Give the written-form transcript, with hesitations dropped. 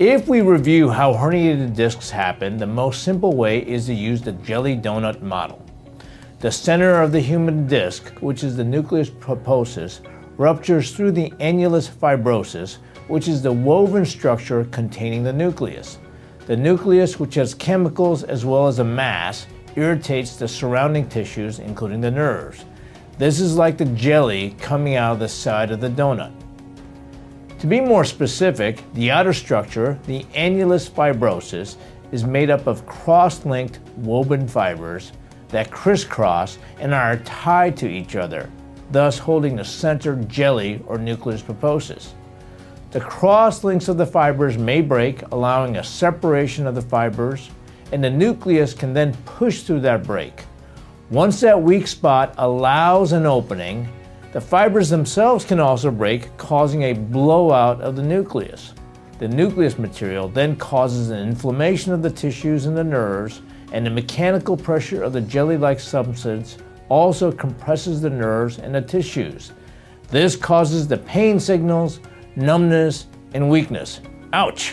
If we review how herniated discs happen, the most simple way is to use the jelly donut model. The center of the human disc, which is the nucleus pulposus, ruptures through the annulus fibrosus, which is the woven structure containing the nucleus. The nucleus, which has chemicals as well as a mass, irritates the surrounding tissues, including the nerves. This is like the jelly coming out of the side of the donut. To be more specific, the outer structure, the annulus fibrosus, is made up of cross-linked woven fibers that crisscross and are tied to each other, thus holding the center jelly or nucleus pulposus. The cross links of the fibers may break, allowing a separation of the fibers, and the nucleus can then push through that break. Once that weak spot allows an opening, the fibers themselves can also break, causing a blowout of the nucleus. The nucleus material then causes an inflammation of the tissues and the nerves, and the mechanical pressure of the jelly-like substance also compresses the nerves and the tissues. This causes the pain signals, numbness, and weakness. Ouch!